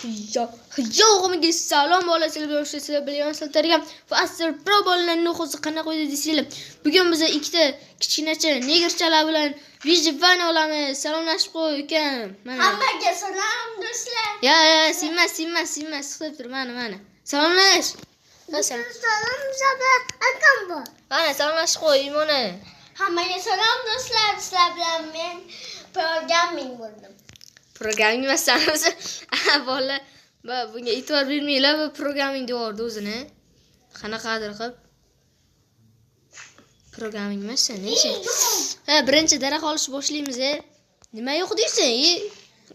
Yo'g'imiga salom bolasizlar, sizlar bilan keltirgan Faster Pro bolalarning o'zi qanaqa o'ydi deysizlar. Bugun biz ikkita kichkinacha negerchalar bilan Vijivan olamiz. Salomlashib qo'y ekan. Mana. Hammaga salom do'stlar. Ya, sinmas, siqib tur, mana. Salomlash. Salom akam bor. Mana salomlashib qo'y, Imona. Hammaga salom do'stlar. Sizlar bilan men programming bo'ldim. Programming emassan o'zi. Bolalar bunga e'tibor bermanglar, bu programming deyordi o'zini. Qanaqadir qilib. Programming emassan, necha? Birinchi daraxt olish boshlaymiz. Nima yo'q deysan?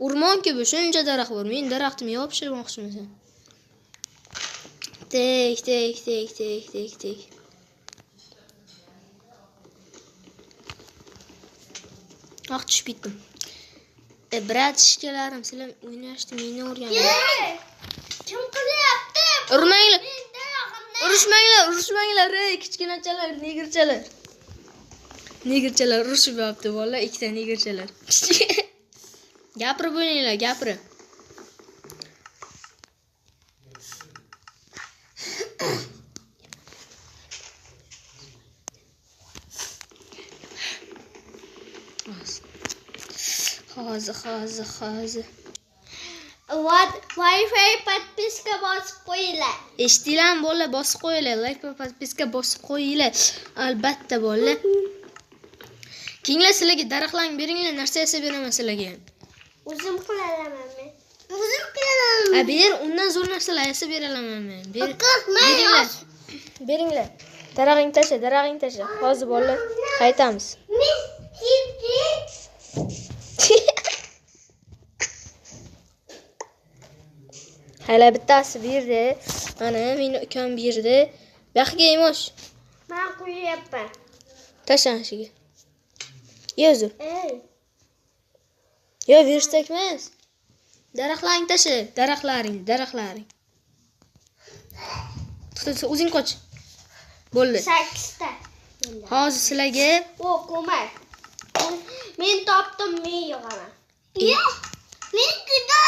O'rmon-ku bu, shuncha daraxt bor. Men daraxtimni yopishtirmoqchiman. Tek. Tushib ketdim. Brat ishkalarim, sizlar o'ynashni meni o'rganing. Kim qilyapti? Urushmanglar, kichkinachalar, negerchalar urushib yotibdi, bolalar, ikkita negerchalar. Gapirib o'ynanglar, gapirib. Hozir. Wi-Fi подписка bosib qo'yinglar. Eshitdilarmi bolalar, bosib qo'yinglar. Like va подписка bosib qo'yinglar. Albatta bolalar. Kenglar sizlarga daraxtlarni beringlar, narsa yasab beraman sizlarga. O'zim qilaman men. Ber, undan zo'r narsalar yasab beraman men. Beringlar. Darag'ing tasha. Hozir bolalar qaytamiz. Hala bittasi berdi. Mana meni ukam berdi. Baxga emosh. Men qo'yapman. Tashlanishiga. Yozur. Yo, verstak emas. Daraxtlaring tasha, daraxtlaring. To'xta, o'zing qoch. Bo'ldi. 8 ta. Hozir sizlarga ko'mak. Men topdim, men yo'qaman. Men juda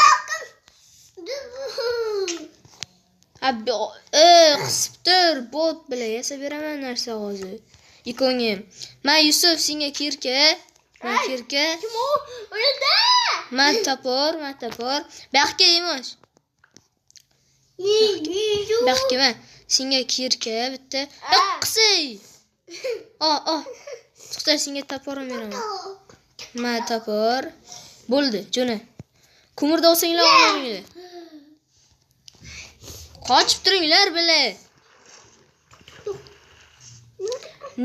qisibdir, bot bilan yasab beraman narsa hozir. Ikongim. Men Yusuf senga kirka. Kim u? O'rda. Men topor. Baxga emosh. Baxga men senga kirka bitta. Iqqisi. To'xta, senga toporim beraman. Men topor. Bo'ldi, jo'na. Ko'mirda olsanglar olinglar. Qochib turinglar bile.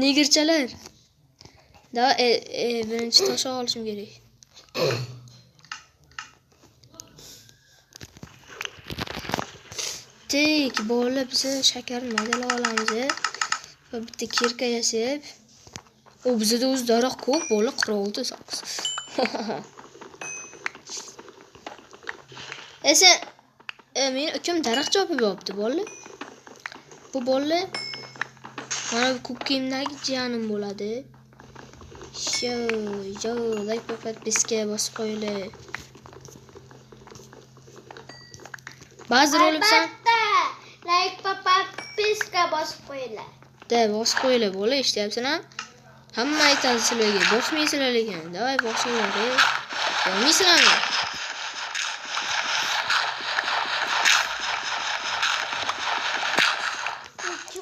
Negerchalar. Birinchi tosh olishim kerak. Tek bolalar biz shakarni madala olamiz. Bitta kirka yasab. Bizda o'z daraxt ko'p, bola qiroldi soqis. Esa men ukam daraxt chopib yopti bolalar. Bu bolalar mana bu ko'kimdagi jiyanim bo'ladi. Like podpiska bosib qo'yinglar. Ba'zi bo'libsan. Like podpiska bosib qo'yinglar. Bosib qo'yinglar bola, eshityapsan-a? Hamma aytadi sizlarga, bosmaysizlar ekan. Davay bosinglar. Bilmaysizlarmi?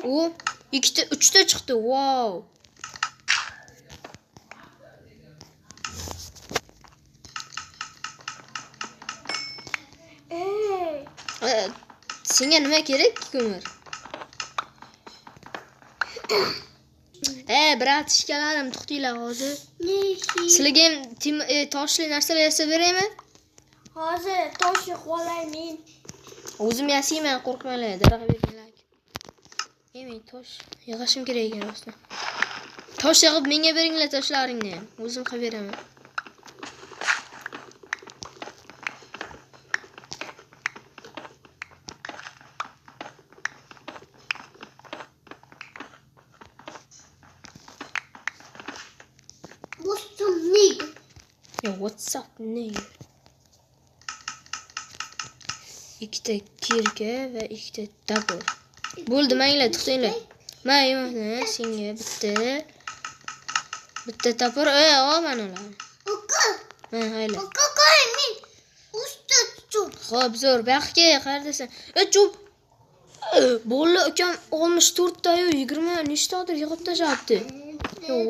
O, 3ta chiqdi. Wow. Senga nima kerak, ko'mir? Brat ishkalarim, to'xtinglar hozir. Sizlarga ham toshli narsalar yasab beraymi? Hozir tosh qo'laymen. O'zim yasayman, qo'rqmanglar, daraxt bermanglar. Men tosh yig'ishim kerak ekan rostdan. Tosh yig'ib menga beringlar toshlaringni. O'zim qilib beraman. Yo, what's up, nigga? ikkita kirka va ikkita topor. Bo'ldi, manglar, to'xtanglar. Mana senga bitta topor, ol mana ularni. Hayla. men usta chup. Xo'p, zo'r, baxtga qardasan. Chup. Bo'ldi, ukam 64 ta-yu 20 nechtadir yig'ib tashlabdi.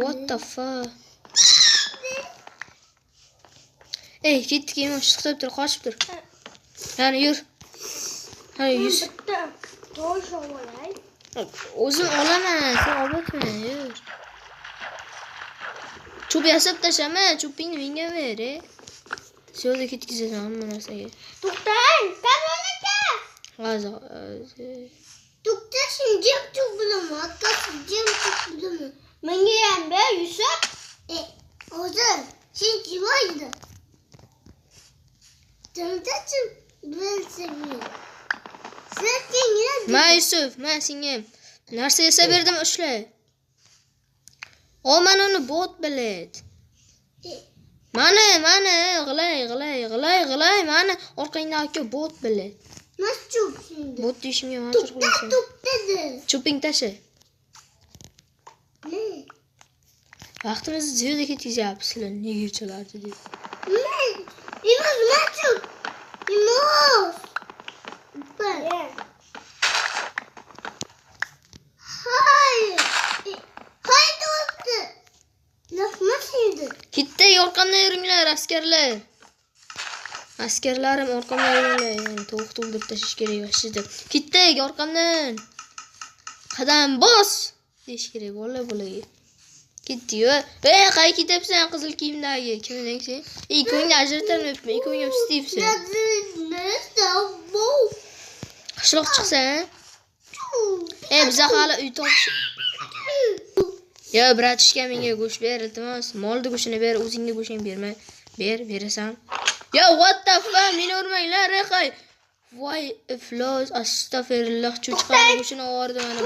What the fuck? Ketdik, chiqib tur, qochib tur. Qani yur. Yuz. Bitta tosh olay. O'zim olaman, sen olma, yur. Chup yasab tashlama, chupingni menga ber. Syo'da ketkizasan hamma narsaga. To'xtang, qaroqqa. Hozir. To'xta, sen jim chup bilaman, jim chup bilaman. Menga ham ber, Yusuf. Hozir sen kim oydi? Tantachi bilsang. Ma Yusuf, men senga narsa yasab berdim, ushla. Mana uni bot biladi. Mana, g'ilay, mana orqangdagi bot biladi. Mas chup şimdi. Bot deyishimga majbur qilasan. To'xtadi. Chuping tasha. Ne? Vaqtimizni ziyoda ketkazyapsizlar, negirchalar dedi. Men chup. Imos. Kitta orqamdan yuringlar, askarlar. Askarlarim orqamdan yuringlar. Tovuq to'ldirib tashish kerak vashida. Kitta orqamdan. Qadam bos. Deyish kerak, bola-bolaga. Ketdi-yu. Qay ketyapsan qizil kiyimdagi? Kimdan sen? Ko'ngni ajratarmayapman, ko'ngim istayapsan. Qishloq chiqsan? Biza hali uy topish. Yo, bratishka, menga go'sht ber, iltimos. Molni go'shtini ber, o'zingga go'shting berma. Berasan. Yo, what the fuck? Meni urmanglar, reqay. Voy, iflos, astagfirullah, cho'chqa go'shtini o'rdi mana.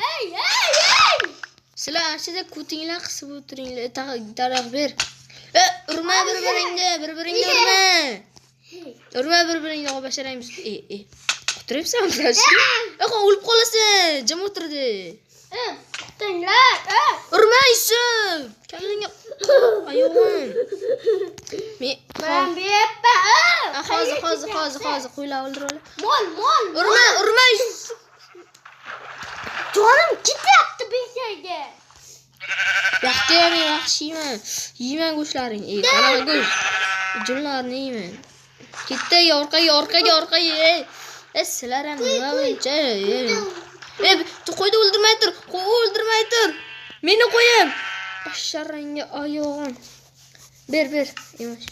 Hey! Sizlar ashida ko'tinglar qisib o'tiringlar. Daraxt ber. Urma bir-biringni urma. Urma bir-biringni obasharaymiz. O'tiribsan, brashi? O'lib qolasan. Jim o'tirdi. To'xtanglar. Urmaysan. Kallingga ayog'im. Men buyapman. Hozir qo'ylar o'ldirib. Mol. Urma. Jonim ketyapti bezayga. Yaxshi yeyman. Yeyman go'shtlaring. Qanaqa go'sht? Junlarni yeyman. Ketdi, orqaga. Sizlar ham nima buncha? Qo'yni o'ldirmay tur. Meni qo'yim. Basharangga oyog'im. Ber. Yemash.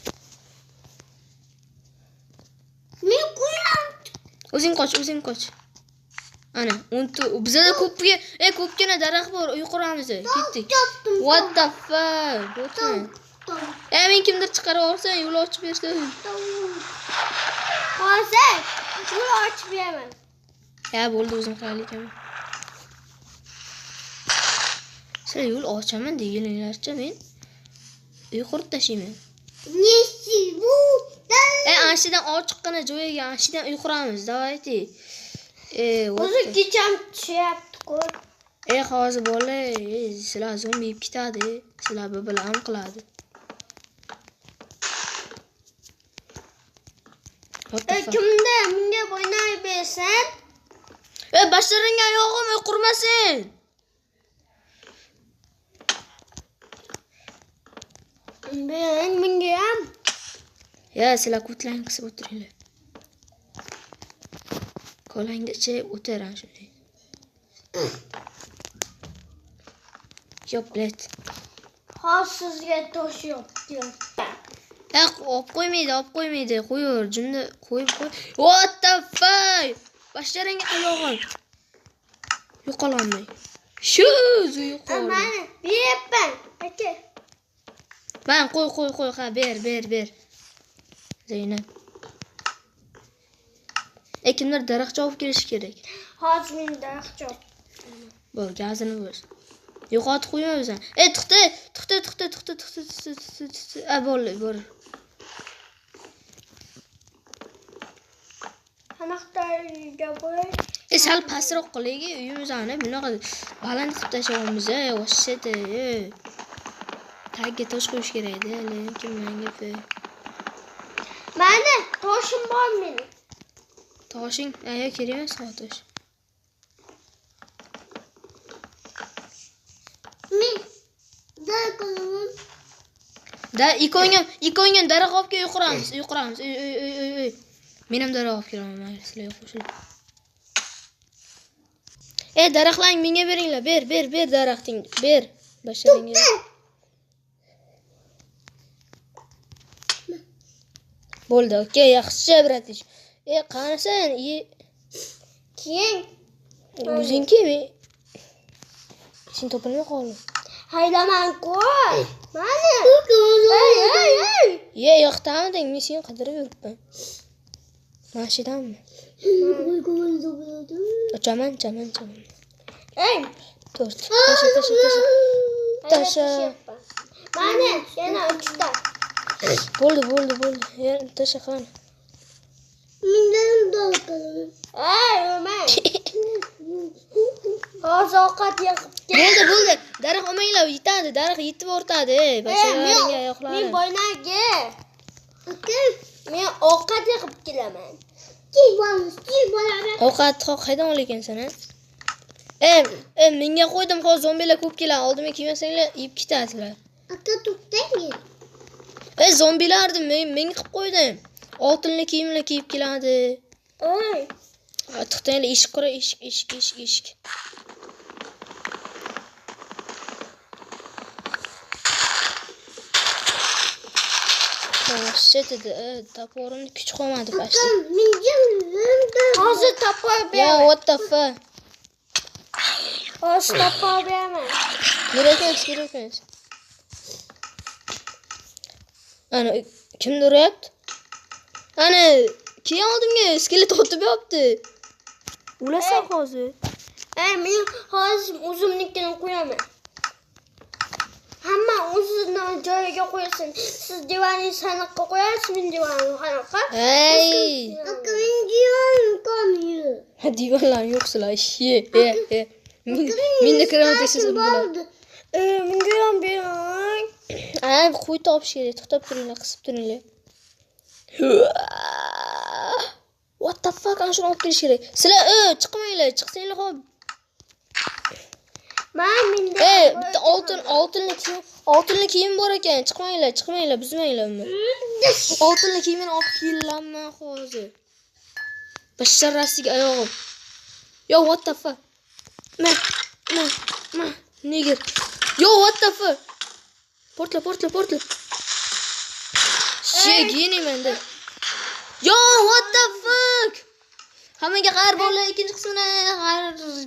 Men qo'yam. O'zing qoch. Ana, bizda ko'pgina daraxt bor, uy quramiz. Ketdik. What the fuck? Men kimdir chiqarib olsa, yo'l ochib bersa. Hozir yo'l ochib beraman. Bo'ldi, o'zim qilaylik ham. Sizlar yo'l ochaman deganinglarcha men uy qurib tashlayman. Nesi bu? Anshidan ochiqqina joyiga anshidan uy quramiz, davaydi. O'zi kecham tushyapti-ku. Hozir bola, sizlar zombi yeb ketadi. Sizlar bilan qiladi. Kimda menga o'ynay bersan? Basharangga oyog'im qurmasin. Menga ham. Sizlar ko'tlang qisib o'tiringlar. Kolangni ichib o'tiring shunday. Yo'q, bilet. Hozir sizga tosh yo'q. Olib qo'ymaydi. Qo'yur, junda qo'yib. What the fuck? Basharangga oyog'im. Yo'qololmay. Shu o'zi yo'qoldi. Mana beraman. Aka. Men qo'y. Ha, ber. Zaynab. Kimdir daraxt chopib kelish kerak. Hozir men daraxt chop. Bor, gazini bo'sh. Yo'qotib qo'ymaysan. To'xta. Bor. Qanaqaga bo'y? Sal pastroq qilayki, uyimizni bunaqa baland qilib tashlayapmiz, voshshada. Tagiga tosh qo'yish kerak edi, lekin menga Mana toshim bor mening. toshing, kerak emas tosh. Men darqalarim. Da ikongam daraxt olib kelib uyquramiz. Uy. Men ham daraxt olib kelaman, mayli, sizlar qo'shilib. Daraxtlarni menga beringlar. Ber daraxtingni. Ber. Boshlaringga. Bo'ldi, okey, yaxshi, bratish. Qanasan? Keyin o'zingki sen topilmay qoldi. haydaman-ku. Mana. Yo'qtamiding, men seni qidirib yuribman. Mashidammi? Chaman. To'rt. Tasha. Mana, yana 3 ta. Bo'ldi. Tasha qani. Mendan darqalarim. O'man. Hozir ovqat yeyib Bo'ldi. Daraxt olmanglar, yetadi. Daraxt yetib o'rtadi. Bashalaringga oyoqlar. Men boynaga. Men ovqat yig'ib kelaman. Ovqat qaydan olakansan, ha? Menga qo'ydim, hozir zombilar ko'p keladi. Oldimga kelmasanglar, yeb ketasizlar. Aka to'xtang. Zombilarni men qilib qo'ydim. Oltinli kiyimlar kiyib keladi. To'xtanglar, eshik qura, eshik. Shitidi, toporimni kuch qolmadi pashta. Hozir topib Yo, what the fuck? Hozir topib beraman. Kerak. Ana kimdir uryapti? Ana keyin oldimga skelet otib yopti. Ulasan hozir. Men hozir o'zimnikini qo'yaman. Hamma o'zini joyiga qo'ysin. Siz divanni sanoqqa qo'yasiz, men divanni qanaqa? Aka men divanim qolmaydi. Divanlar yo'qsilar. Menda kiramatasiz bular. Menga ham bering. Qo'y topish kerak. To'xtab turinglar, qisib turinglar. What the fuck? Ana shuni olib kelish kerak. Sizlar chiqmanglar, chiqsanglar hop. Menda oltinli kiyim bor ekan. Chiqmanglar, buzmanglar uni. Oltinli kiyimni olib kelaman hozir. Basharasiga oyog'im. Yo, what the fuck? Ma. Nigger. Yo, what the fuck? Portla. Shegini menda. Yo, what the fuck? Hammaga qahr bo'ldi, ikkinchi qismini